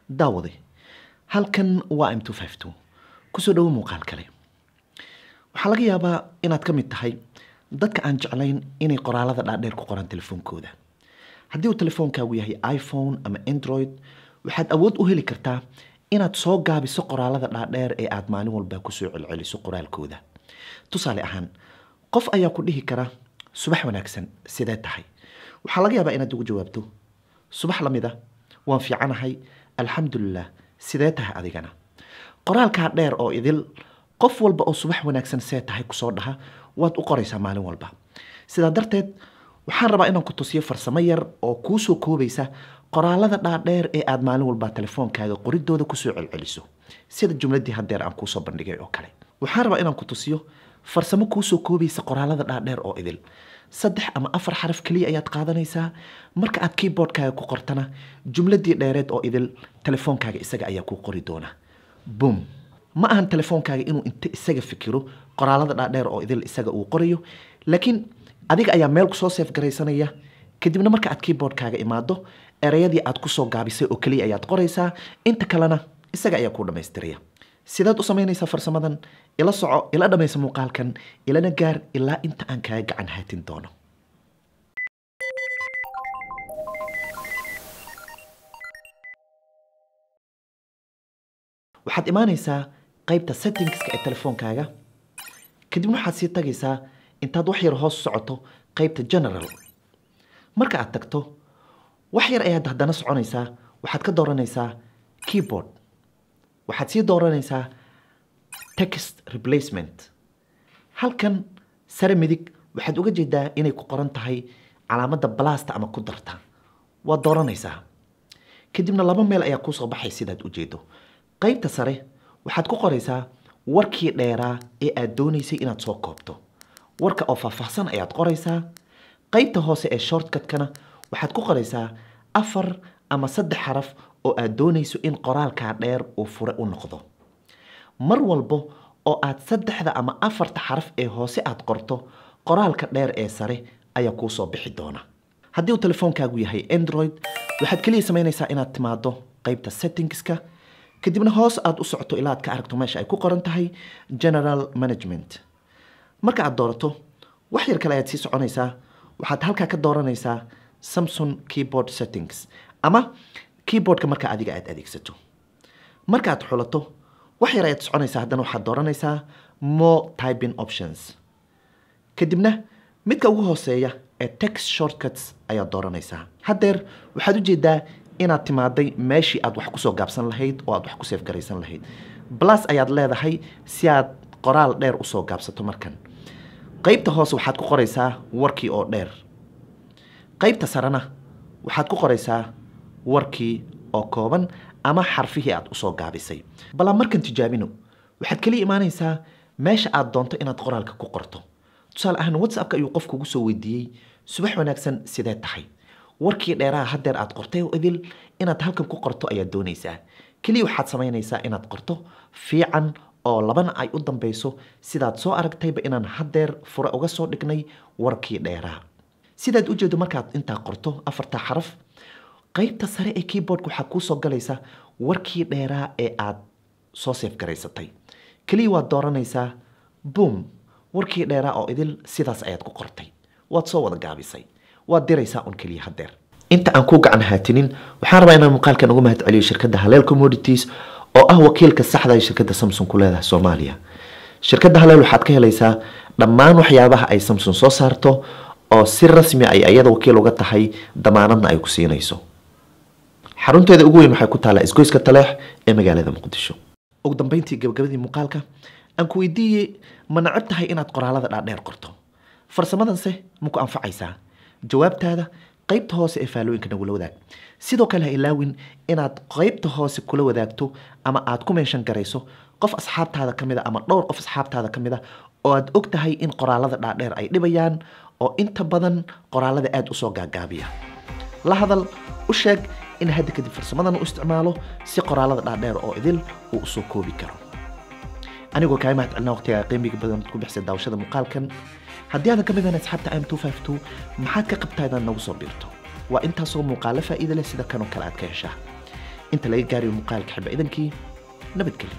daawade halkan waa M252 kusoo dhawo muuqaal kale waxaa laga yaabaa inaad ka mid tahay dadka aan jeclayn inay qoraalada dhaadheer ku qoraan telefoonkooda haddii uu telefoonkaagu yahay iPhone ama Android waxaad awood u heli kartaa inaad soo gaabiso qoraalada dhaadheer ee aad maalin walba ku soo celceliso qoraalkooda tusaale ahaan qof ayaa ku dhihi kara subax wanaagsan sidee tahay waxaa laga yaabaa inaad ugu jawaabto subax lamida waan fiicanahay alxamdulillah sidee tahay adigana qoraalka dheer oo idil qof walba oo subax wanaagsan see tahay ku soo dhaha waad u qoraysaa maalin walba sidaa darteed waxaan rabaa inaan ku tusiyo farsamo yar oo kuu soo koobaysa qoraalada dhaadheer ee aad maalin walba telefoonkaaga qoridooda ku soo celceliso sida jumladii hadeer aan kuu soo bandhigay oo kale waxaan rabaa inaan ku tusiyo farsamo kuu soo koobaysa qoraalada dhaadheer oo idil 3 ama 4 xaraf kaliya ayaad qaadanaysaa marka aad keyboardkaaga ku qortana jumladii dheereed oo idil telefoonkaaga isaga ayaa ku qori doona boom ma ahan telefoonkaaga inuu inta isaga fikiro qoraalada dhaadheer oo idil isaga uu qorayo laakiin adiga ayaa meel ku soo save garaysanaya kadibna marka aad keyboardkaaga imaado erayadii aad ku soo gaabisay oo kaliya ayaad qoraysaa inta kalena isaga ayaa ku dhameystiraya sidaad u samaynaysaa farsamadan ila soco ila dhamaysa muuqaalkan ilana gaar ilaa inta aan kaaga gacan haatin doono waxaad imaanaysaa qaybta settingska ee telefoonkaaga kadibna waxaad sii tagaysaa intaad wax yar hoos socoto qaybta general marka aad tagto wax yar ayaad haddana soconaysaa waxaad ka dooranaysaa keyboard waxaad sii dooranaysaa text replacement halkan sare midig waxaad uga jeedaa inay ku qoran tahay calaamadda blasta ama ku darta waad dooranaysaa kadibna laba meel ayaa kuu soo baxay sidaad u jeedo qaybta sare waxaad ku qoraysaa warkii dheeraa ee aad doonaysay inaad soo koobto warka oo faahfaahsan ayaad qoraysaa qaybta hoose ee shortcutkana waxaad ku qoraysaa 4 ama 3 xaraf oo aad doonayso in qoraalka dheer uu fure u noqdo mar walba oo aad 3 ama 4 xaraf ee hoose aad qorto qoraalka dheer ee sare ayaa kuu soo bixi doona haddii uu telefoonkaagu yahay Android waxaad kaliya samaynaysaa inaad timaado qaybta settingska kadibna hoos aad u socoto ilaa aad ka aragto meesha ay ku qoran tahay general management marka aad doorato wax yar kale ayaad sii soconaysaa waxaad halkaa ka dooranaysaa Samsung keyboard settings ama keyboardka marka adiga aad adeegsato marka aad xulato wax yar ayaad soconaysaa haddana waxaad dooranaysaa more typing options kadibna midka ugu hooseeya ee text shortcuts ayaad dooranaysaa hadeer waxaad u jeedaa inaad timaaday meeshii aad wax ku soo gaabsan lahayd oo aad wax ku save garaysan lahayd plus ayaad leedahay si aad qoraal dheer u soo gaabsato markan qaybta hoose waxaad ku qoraysaa warkii oo dheer qaybta sarena waxaad ku qoraysaa warkii oo kooban ama xarfihii aad u soo gaabisay bal markan tijaabino waxaad kaliya imaanaysaa meesha aad doonto inaad qoraalka ku qorto tusaale ahaan WhatsApp-ka ayuu qofku ugu soo weydiiyey subax wanaagsan sidee tahay warkii dheeraha hadeer aad qortay oo idil inaad halkan ku qorto ayaad doonaysaa kaliya waxaad samaynaysaa inaad qorto fiican oo labana ay u dambayso sidaad soo aragtayba inaan hadeer fure uga soo dhignay warkii dheeraha sidaad u jeedo markaad intaa qorto 4 xaraf qaybta sare ee keyboardka waxaa kuu soo galaysa warkii dheeraa ee aad soo save garaysatay kaliya waad dooranaysaa boom warkii dheeraa oo idil sidaas ayaad ku qortay waad soo wada gaabisay waad diraysaa un kaliya hadeer inta aan ku gacan haatinin waxaan rabaa inaan muuqaalkan uga mahad celiyo shirkadda Haleel Commodities oo ah wakiilka saxda ah ee shirkadda Samsung ku leedahay Soomaaliya shirkadda Haleel waxaad ka helaysaa dhammaan waxyaabaha ay Samsung soo saarto oo si rasmi ay ayada wakiil uga tahay damaanadna ay ku siinayso xarunteeda ugu weyn waxay ku taalaa isgoyska Taleex ee magaalada Muqdisho ugu dambeyntii gabagabadii muuqaalka aan ku weydiiyay ma nacab tahay inaad qoraalada dhaadheer qorto farsamadanse ma ku anfacaysaa jawaabtaada qaybta hoose ee faalooyinka nagu la wadaag sidoo kale ha ilaawin inaad qaybta hoose kula wadaagto ama aad ku meeshan garayso qof asxaabtaada kamid ah ama dhowr qof asxaabtaada kamid ah oo aad og tahay in qoraalada dhaadheer ay dhibayaan oo inta badan qoraalada aad u soo gaagaabiya la hadal u sheeg in hadda kadib farsamadan u isticmaalo si qoraalada dhaadheer oo idil uu u soo koobi karo anigoo kaa mahad celina waqtiga qiimiga badan ku bixisay daawashada muuqaalkan haddii aadan ka mid ahayn asxaabta M252 maxaad ka qabtaa inaad nagu soo biirto waa intaasoo muuqaalo faa'iido leh sida kanoo kale aad ka heshaa inta laga gaarayo muuqaalka xiba idankii nabadgelyo